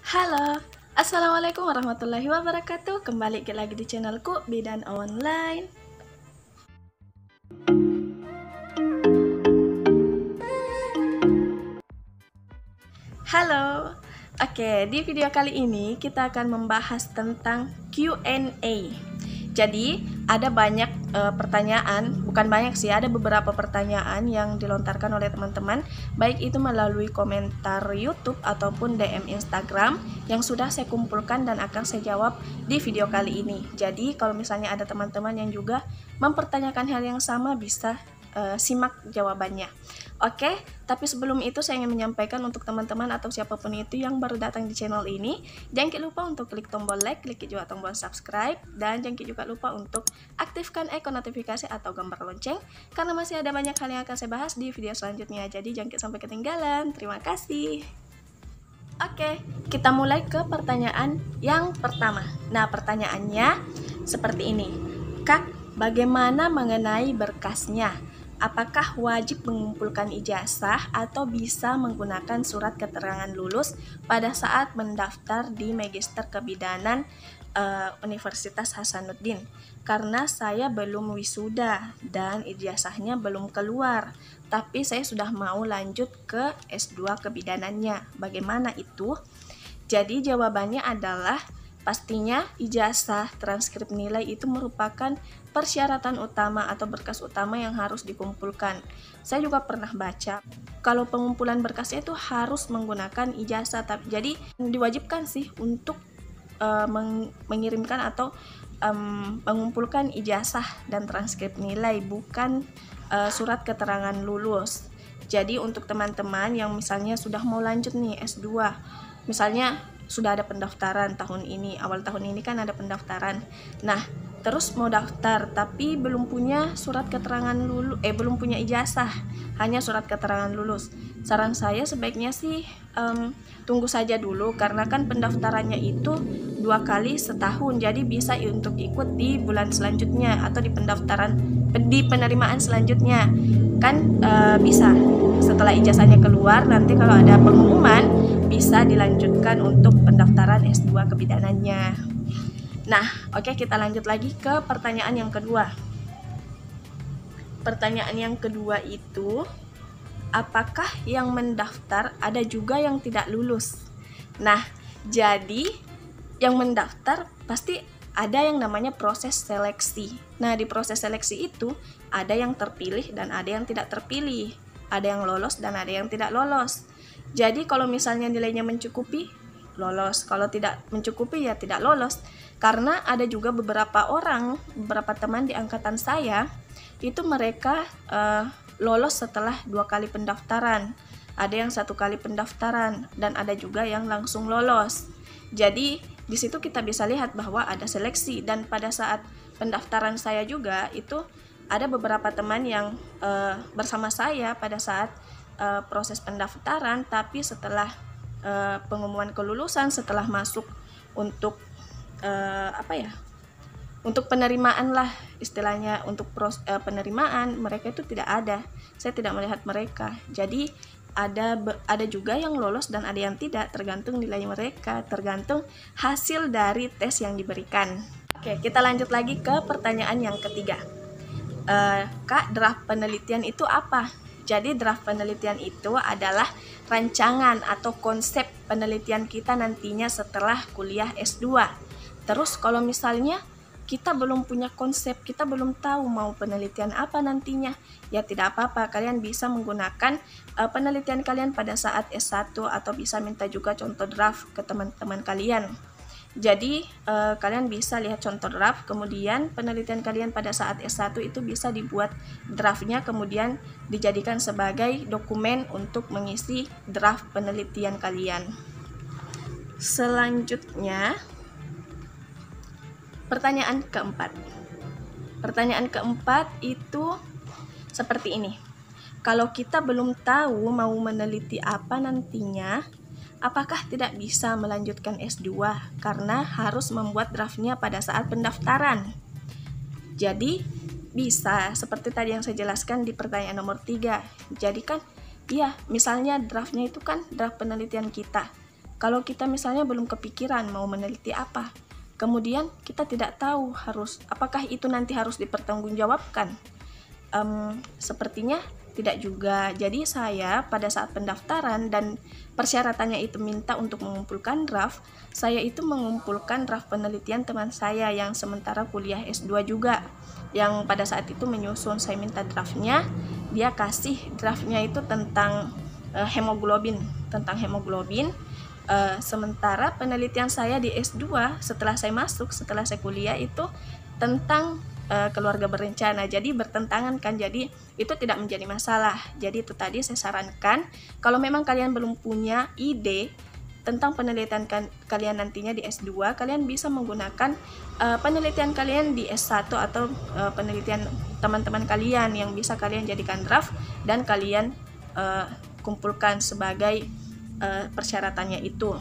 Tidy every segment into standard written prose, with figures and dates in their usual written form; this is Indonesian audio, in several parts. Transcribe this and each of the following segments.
Halo, Assalamualaikum warahmatullahi wabarakatuh. Kembali lagi di channelku Bidan Online. Halo. Oke, di video kali ini kita akan membahas tentang Q&A. Jadi, ada banyak pertanyaan, bukan banyak sih, ada beberapa pertanyaan yang dilontarkan oleh teman-teman, baik itu melalui komentar YouTube ataupun DM Instagram yang sudah saya kumpulkan dan akan saya jawab di video kali ini. Jadi, kalau misalnya ada teman-teman yang juga mempertanyakan hal yang sama, bisa simak jawabannya. Oke, tapi sebelum itu saya ingin menyampaikan untuk teman-teman atau siapapun itu yang baru datang di channel ini, jangan lupa untuk klik tombol like, klik juga tombol subscribe, dan jangan juga lupa untuk aktifkan ikon notifikasi atau gambar lonceng, karena masih ada banyak hal yang akan saya bahas di video selanjutnya, jadi jangan sampai ketinggalan. Terima kasih. Oke, kita mulai ke pertanyaan yang pertama. Nah, pertanyaannya seperti ini. Kak, bagaimana mengenai berkasnya? Apakah wajib mengumpulkan ijazah atau bisa menggunakan surat keterangan lulus pada saat mendaftar di Magister Kebidanan Universitas Hasanuddin? Karena saya belum wisuda dan ijazahnya belum keluar, tapi saya sudah mau lanjut ke S2 kebidanannya. Bagaimana itu? Jadi jawabannya adalah pastinya ijazah, transkrip nilai itu merupakan persyaratan utama atau berkas utama yang harus dikumpulkan. Saya juga pernah baca kalau pengumpulan berkasnya itu harus menggunakan ijazah, jadi diwajibkan sih untuk mengirimkan atau mengumpulkan ijazah dan transkrip nilai, bukan surat keterangan lulus. Jadi untuk teman-teman yang misalnya sudah mau lanjut nih S2, misalnya sudah ada pendaftaran tahun ini, awal tahun ini kan ada pendaftaran. Nah, terus mau daftar tapi belum punya surat keterangan lulus, belum punya ijazah, hanya surat keterangan lulus. Saran saya sebaiknya sih tunggu saja dulu, karena kan pendaftarannya itu 2 kali setahun, jadi bisa untuk ikut di bulan selanjutnya atau di penerimaan selanjutnya kan, bisa setelah ijazahnya keluar, nanti kalau ada pengumuman bisa dilanjutkan untuk pendaftaran S2 kebidanannya. Nah, oke, kita lanjut lagi ke pertanyaan yang kedua. Pertanyaan yang kedua itu, apakah yang mendaftar ada juga yang tidak lulus? Nah, jadi yang mendaftar pasti ada yang namanya proses seleksi. Nah, di proses seleksi itu ada yang terpilih dan ada yang tidak terpilih. Ada yang lolos dan ada yang tidak lolos. Jadi kalau misalnya nilainya mencukupi, lolos. Kalau tidak mencukupi ya tidak lolos. Karena ada juga beberapa teman di angkatan saya, itu mereka lolos setelah 2 kali pendaftaran. Ada yang 1 kali pendaftaran dan ada juga yang langsung lolos. Jadi di situ kita bisa lihat bahwa ada seleksi, dan pada saat pendaftaran saya juga itu ada beberapa teman yang bersama saya pada saat proses pendaftaran, tapi setelah pengumuman kelulusan, setelah masuk untuk untuk penerimaan lah istilahnya, untuk penerimaan mereka itu tidak ada. Saya tidak melihat mereka. Jadi ada juga yang lolos dan ada yang tidak, tergantung nilai mereka, tergantung hasil dari tes yang diberikan. Oke, kita lanjut lagi ke pertanyaan yang ketiga. Kak, draft penelitian itu apa? Jadi draft penelitian itu adalah rancangan atau konsep penelitian kita nantinya setelah kuliah S2. Terus kalau misalnya kita belum punya konsep, kita belum tahu mau penelitian apa nantinya, ya tidak apa-apa, kalian bisa menggunakan penelitian kalian pada saat S1 atau bisa minta juga contoh draft ke teman-teman kalian. Jadi kalian bisa lihat contoh draft, kemudian penelitian kalian pada saat S1 itu bisa dibuat draftnya, kemudian dijadikan sebagai dokumen untuk mengisi draft penelitian kalian. Selanjutnya, pertanyaan keempat. Pertanyaan keempat itu seperti ini. Kalau kita belum tahu mau meneliti apa nantinya, apakah tidak bisa melanjutkan S2 karena harus membuat draftnya pada saat pendaftaran? Jadi bisa, seperti tadi yang saya jelaskan di pertanyaan nomor 3. Jadi kan, iya, misalnya draftnya itu kan draft penelitian kita. Kalau kita misalnya belum kepikiran mau meneliti apa, kemudian kita tidak tahu apakah itu nanti harus dipertanggungjawabkan. Sepertinya tidak juga. Jadi saya pada saat pendaftaran dan persyaratannya itu minta untuk mengumpulkan draft, saya itu mengumpulkan draft penelitian teman saya yang sementara kuliah S2 juga, yang pada saat itu menyusun. Saya minta draftnya, dia kasih draftnya itu tentang hemoglobin. Sementara penelitian saya di S2 setelah saya kuliah itu tentang keluarga berencana. Jadi bertentangan kan, jadi itu tidak menjadi masalah. Jadi itu tadi saya sarankan, kalau memang kalian belum punya ide tentang penelitian kalian nantinya di S2, kalian bisa menggunakan penelitian kalian di S1 atau penelitian teman-teman kalian yang bisa kalian jadikan draft dan kalian kumpulkan sebagai persyaratannya itu.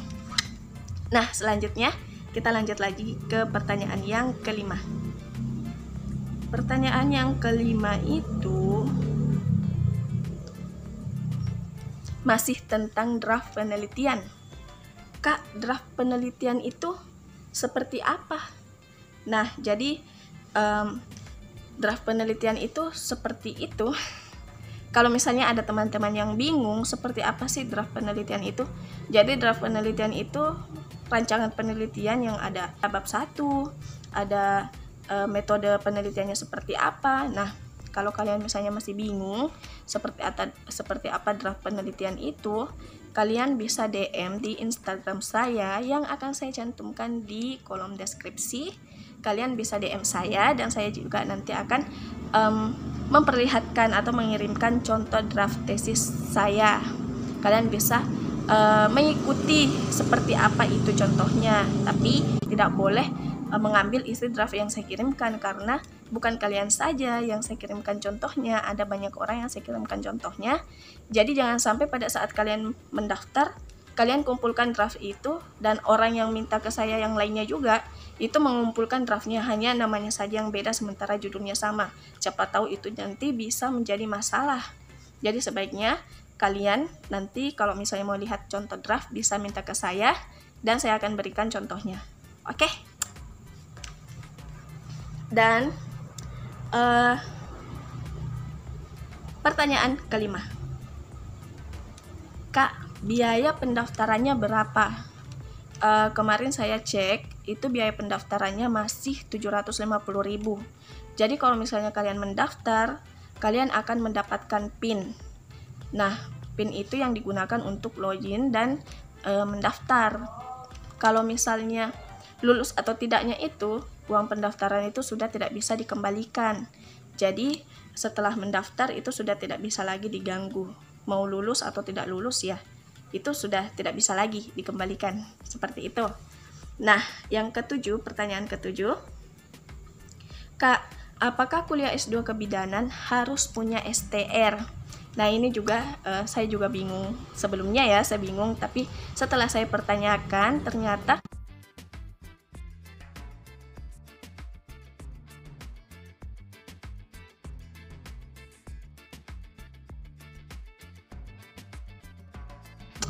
Nah, selanjutnya kita lanjut lagi ke pertanyaan yang kelima. Pertanyaan yang kelima itu masih tentang draft penelitian. Kak, draft penelitian itu seperti apa? Nah, jadi draft penelitian itu seperti itu. Kalau misalnya ada teman-teman yang bingung seperti apa sih draft penelitian itu, jadi draft penelitian itu rancangan penelitian yang ada bab 1, ada metode penelitiannya seperti apa. Nah, kalau kalian misalnya masih bingung seperti apa draft penelitian itu, kalian bisa DM di Instagram saya yang akan saya cantumkan di kolom deskripsi. Kalian bisa DM saya dan saya juga nanti akan memperlihatkan atau mengirimkan contoh draft tesis saya. Kalian bisa mengikuti seperti apa itu contohnya, tapi tidak boleh mengambil isi draft yang saya kirimkan, karena bukan kalian saja yang saya kirimkan contohnya, ada banyak orang yang saya kirimkan contohnya. Jadi jangan sampai pada saat kalian mendaftar, kalian kumpulkan draft itu dan orang yang minta ke saya yang lainnya juga itu mengumpulkan draftnya, hanya namanya saja yang beda sementara judulnya sama. Siapa tahu itu nanti bisa menjadi masalah. Jadi sebaiknya kalian nanti kalau misalnya mau lihat contoh draft bisa minta ke saya dan saya akan berikan contohnya. Oke? Dan pertanyaan kelima, Kak, biaya pendaftarannya berapa? Kemarin saya cek, itu biaya pendaftarannya masih 750.000. Jadi kalau misalnya kalian mendaftar, kalian akan mendapatkan PIN. Nah, PIN itu yang digunakan untuk login dan mendaftar. Kalau misalnya lulus atau tidaknya itu, uang pendaftaran itu sudah tidak bisa dikembalikan. Jadi setelah mendaftar itu sudah tidak bisa lagi diganggu. Mau lulus atau tidak lulus ya, itu sudah tidak bisa lagi dikembalikan. Seperti itu. Nah, yang ketujuh, pertanyaan ketujuh, Kak, apakah kuliah S2 kebidanan harus punya STR? Nah, ini juga saya juga bingung. Sebelumnya ya saya bingung, tapi setelah saya pertanyakan ternyata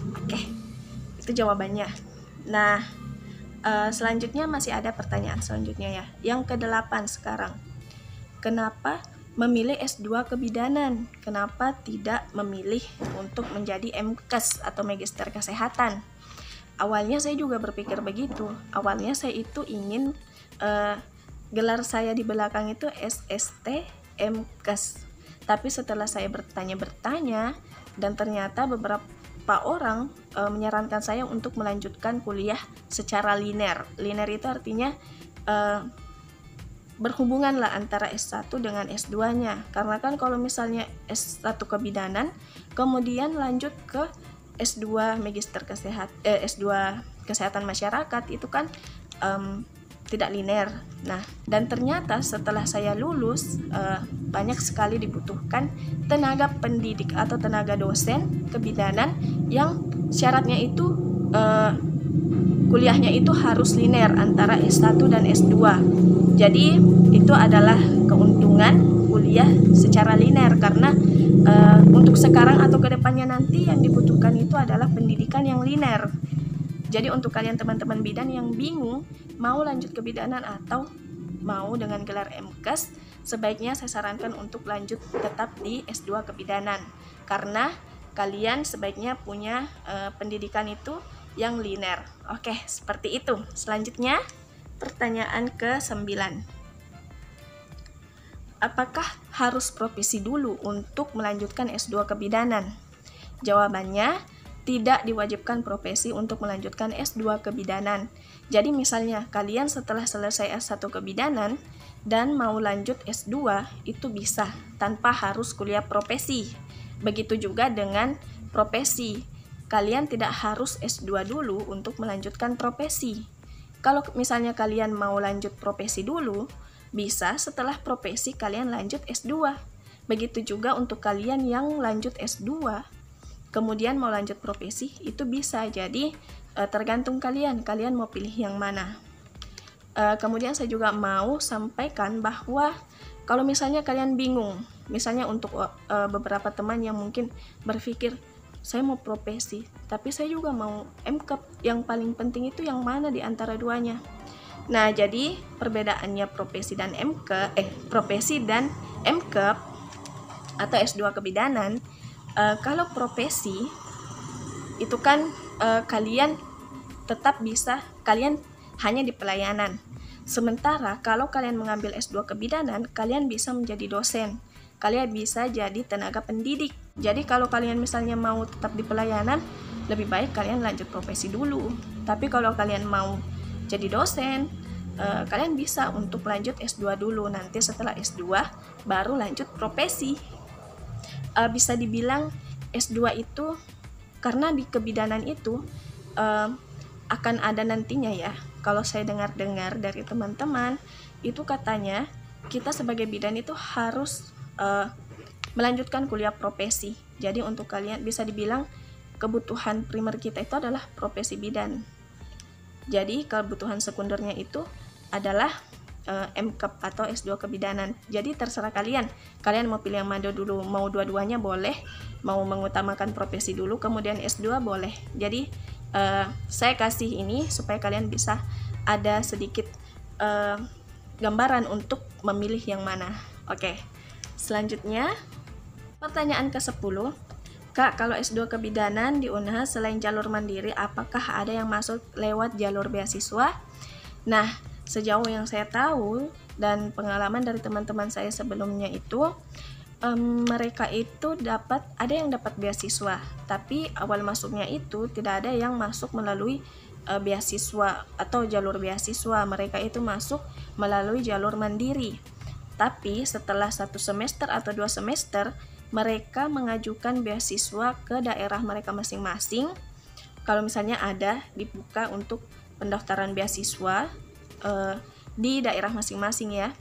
oke, itu jawabannya. Nah, selanjutnya masih ada pertanyaan selanjutnya ya. Yang ke-8 sekarang. Kenapa memilih S2 kebidanan? Kenapa tidak memilih untuk menjadi MKes atau Magister Kesehatan? Awalnya saya juga berpikir begitu. Awalnya saya itu ingin gelar saya di belakang itu SST MKes. Tapi setelah saya bertanya-bertanya dan ternyata beberapa orang menyarankan saya untuk melanjutkan kuliah secara linear. Linear itu artinya berhubungan lah antara S1 dengan S2-nya. Karena kan kalau misalnya S1 kebidanan, kemudian lanjut ke S2 Magister S2 Kesehatan Masyarakat, itu kan tidak linear. Nah, dan ternyata setelah saya lulus banyak sekali dibutuhkan tenaga pendidik atau tenaga dosen kebidanan yang syaratnya itu kuliahnya itu harus linear antara S1 dan S2. Jadi itu adalah keuntungan kuliah secara linear, karena untuk sekarang atau kedepannya nanti yang dibutuhkan itu adalah pendidikan yang linear. Jadi untuk kalian teman-teman bidan yang bingung mau lanjut kebidanan atau mau dengan gelar MKes, sebaiknya saya sarankan untuk lanjut tetap di S2 kebidanan, karena kalian sebaiknya punya pendidikan itu yang linear. Oke, seperti itu. Selanjutnya, pertanyaan ke-9. Apakah harus profesi dulu untuk melanjutkan S2 kebidanan? Jawabannya, tidak diwajibkan profesi untuk melanjutkan S2 kebidanan. Jadi misalnya kalian setelah selesai S1 kebidanan dan mau lanjut S2, itu bisa tanpa harus kuliah profesi. Begitu juga dengan profesi. Kalian tidak harus S2 dulu untuk melanjutkan profesi. Kalau misalnya kalian mau lanjut profesi dulu, bisa setelah profesi kalian lanjut S2. Begitu juga untuk kalian yang lanjut S2, kemudian mau lanjut profesi, itu bisa. Jadi tergantung kalian mau pilih yang mana. Kemudian saya juga mau sampaikan bahwa kalau misalnya kalian bingung, misalnya untuk beberapa teman yang mungkin berpikir, saya mau profesi, tapi saya juga mau MKep, yang paling penting itu yang mana di antara duanya? Nah, jadi perbedaannya profesi dan MKep atau S2 kebidanan, kalau profesi itu kan kalian tetap bisa, kalian hanya di pelayanan. Sementara kalau kalian mengambil S2 kebidanan, kalian bisa menjadi dosen, kalian bisa jadi tenaga pendidik. Jadi kalau kalian misalnya mau tetap di pelayanan, lebih baik kalian lanjut profesi dulu. Tapi kalau kalian mau jadi dosen, kalian bisa untuk lanjut S2 dulu. Nanti setelah S2 baru lanjut profesi. Bisa dibilang S2 itu, karena di kebidanan itu akan ada nantinya ya. Kalau saya dengar-dengar dari teman-teman, itu katanya kita sebagai bidan itu harus melanjutkan kuliah profesi. Jadi untuk kalian bisa dibilang kebutuhan primer kita itu adalah profesi bidan. Jadi kebutuhan sekundernya itu adalah MKep atau S2 kebidanan. Jadi terserah kalian mau pilih yang mana dulu, mau dua-duanya boleh, mau mengutamakan profesi dulu kemudian S2 boleh. Jadi saya kasih ini supaya kalian bisa ada sedikit gambaran untuk memilih yang mana. Oke, selanjutnya pertanyaan ke-10. Kak, kalau S2 kebidanan di UNHA selain jalur mandiri, apakah ada yang masuk lewat jalur beasiswa? Nah, sejauh yang saya tahu dan pengalaman dari teman-teman saya sebelumnya itu, mereka itu ada yang dapat beasiswa, tapi awal masuknya itu tidak ada yang masuk melalui beasiswa atau jalur beasiswa. Mereka itu masuk melalui jalur mandiri. Tapi setelah 1 semester atau 2 semester, mereka mengajukan beasiswa ke daerah mereka masing-masing. Kalau misalnya ada dibuka untuk pendaftaran beasiswa di daerah masing-masing ya.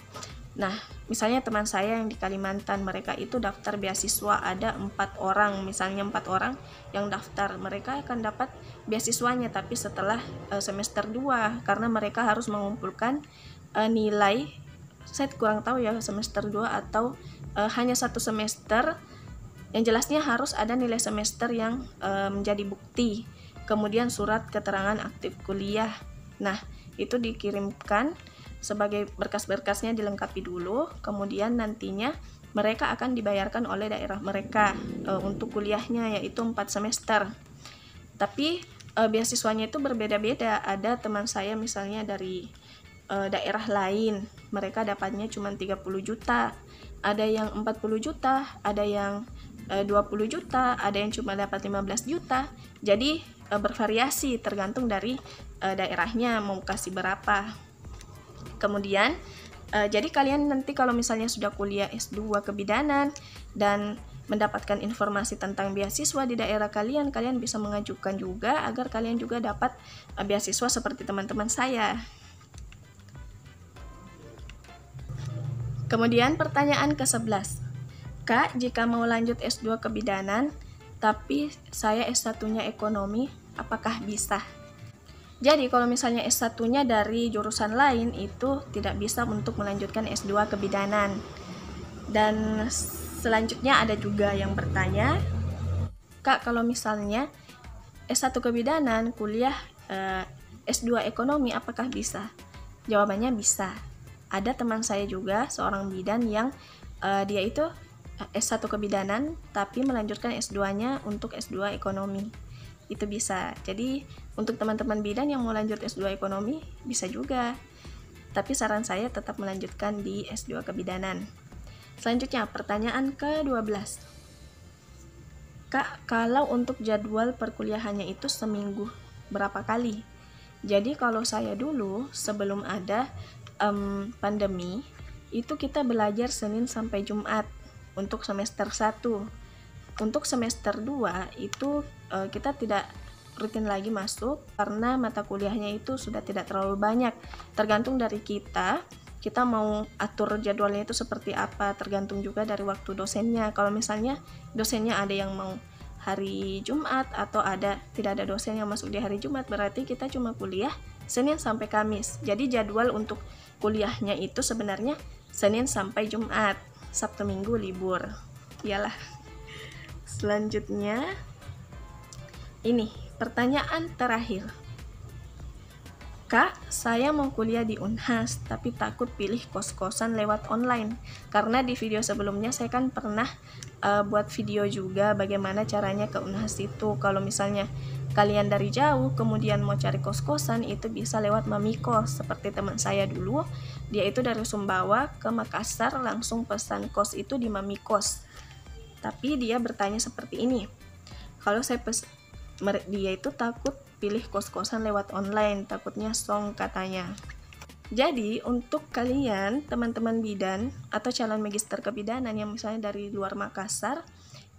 Nah, misalnya teman saya yang di Kalimantan, mereka itu daftar beasiswa ada 4 orang, misalnya 4 orang yang daftar, mereka akan dapat beasiswanya tapi setelah semester 2, karena mereka harus mengumpulkan nilai, saya kurang tahu ya semester 2 atau hanya 1 semester, yang jelasnya harus ada nilai semester yang menjadi bukti, kemudian surat keterangan aktif kuliah. Nah, itu dikirimkan sebagai berkas-berkasnya dilengkapi dulu, kemudian nantinya mereka akan dibayarkan oleh daerah mereka untuk kuliahnya, yaitu 4 semester. Tapi beasiswanya itu berbeda-beda. Ada teman saya misalnya dari daerah lain, mereka dapatnya cuma 30 juta, ada yang 40 juta, ada yang 20 juta, ada yang cuma dapat 15 juta. Jadi bervariasi tergantung dari daerahnya mau kasih berapa. Kemudian jadi kalian nanti kalau misalnya sudah kuliah S2 kebidanan dan mendapatkan informasi tentang beasiswa di daerah kalian, kalian bisa mengajukan juga agar kalian juga dapat beasiswa seperti teman-teman saya. Kemudian pertanyaan ke-11. Kak, jika mau lanjut S2 kebidanan tapi saya S1-nya ekonomi, apakah bisa? Jadi kalau misalnya S1-nya dari jurusan lain itu tidak bisa untuk melanjutkan S2 kebidanan. Dan selanjutnya ada juga yang bertanya, Kak, kalau misalnya S1 kebidanan kuliah S2 ekonomi apakah bisa? Jawabannya bisa. Ada teman saya juga seorang bidan yang dia itu S1 kebidanan tapi melanjutkan S2-nya untuk S2 ekonomi. Itu bisa. Jadi untuk teman-teman bidan yang mau lanjut S2 ekonomi bisa juga. Tapi saran saya tetap melanjutkan di S2 kebidanan. Selanjutnya pertanyaan ke-12. Kak, kalau untuk jadwal perkuliahannya itu seminggu berapa kali? Jadi kalau saya dulu sebelum ada pandemi itu kita belajar Senin sampai Jumat untuk semester 1. Untuk semester 2 itu kita tidak rutin lagi masuk karena mata kuliahnya itu sudah tidak terlalu banyak. Tergantung dari kita mau atur jadwalnya itu seperti apa, tergantung juga dari waktu dosennya. Kalau misalnya dosennya ada yang mau hari Jumat atau tidak ada dosen yang masuk di hari Jumat, berarti kita cuma kuliah Senin sampai Kamis. Jadi jadwal untuk kuliahnya itu sebenarnya Senin sampai Jumat, Sabtu Minggu libur. Iyalah. Selanjutnya ini pertanyaan terakhir. Kak, saya mau kuliah di Unhas tapi takut pilih kos-kosan lewat online. Karena di video sebelumnya saya kan pernah buat video juga bagaimana caranya ke Unhas itu. Kalau misalnya kalian dari jauh kemudian mau cari kos-kosan itu bisa lewat Mamikos. Seperti teman saya dulu, dia itu dari Sumbawa ke Makassar langsung pesan kos itu di Mamikos. Tapi dia bertanya seperti ini. Kalau dia itu takut pilih kos-kosan lewat online, takutnya song katanya. Jadi untuk kalian teman-teman bidan atau calon magister kebidanan yang misalnya dari luar Makassar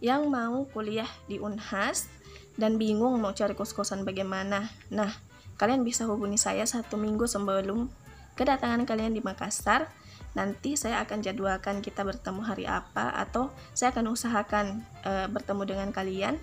yang mau kuliah di Unhas dan bingung mau cari kos-kosan bagaimana, nah kalian bisa hubungi saya 1 minggu sebelum kedatangan kalian di Makassar. Nanti saya akan jadwalkan kita bertemu hari apa, atau saya akan usahakan bertemu dengan kalian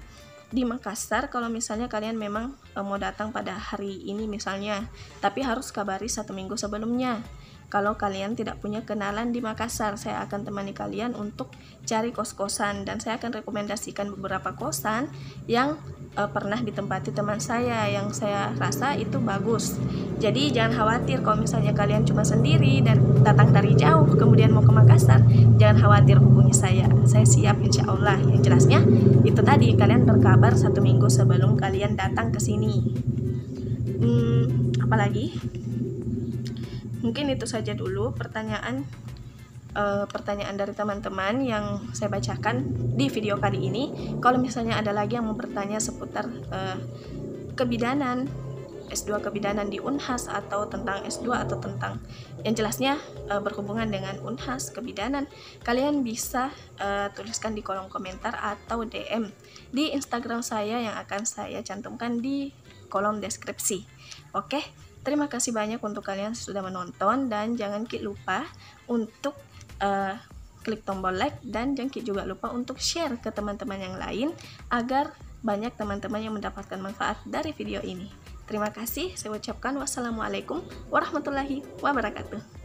di Makassar kalau misalnya kalian memang mau datang pada hari ini misalnya, tapi harus kabari 1 minggu sebelumnya. Kalau kalian tidak punya kenalan di Makassar, saya akan temani kalian untuk cari kos-kosan, dan saya akan rekomendasikan beberapa kosan yang pernah ditempati teman saya yang saya rasa itu bagus. Jadi jangan khawatir kalau misalnya kalian cuma sendiri dan datang dari jauh kemudian mau ke Makassar, jangan khawatir, hubungi saya siap insya Allah. Yang jelasnya itu tadi, kalian berkabar 1 minggu sebelum kalian datang ke sini. Apalagi? Mungkin itu saja dulu pertanyaan dari teman-teman yang saya bacakan di video kali ini. Kalau misalnya ada lagi yang mau bertanya seputar kebidanan, S2 kebidanan di Unhas, atau tentang S2 atau tentang yang jelasnya berhubungan dengan Unhas kebidanan, kalian bisa tuliskan di kolom komentar atau DM di Instagram saya yang akan saya cantumkan di kolom deskripsi. Oke. Terima kasih banyak untuk kalian yang sudah menonton, dan jangan lupa untuk klik tombol like, dan jangan juga lupa untuk share ke teman-teman yang lain agar banyak teman-teman yang mendapatkan manfaat dari video ini. Terima kasih, saya ucapkan wassalamualaikum warahmatullahi wabarakatuh.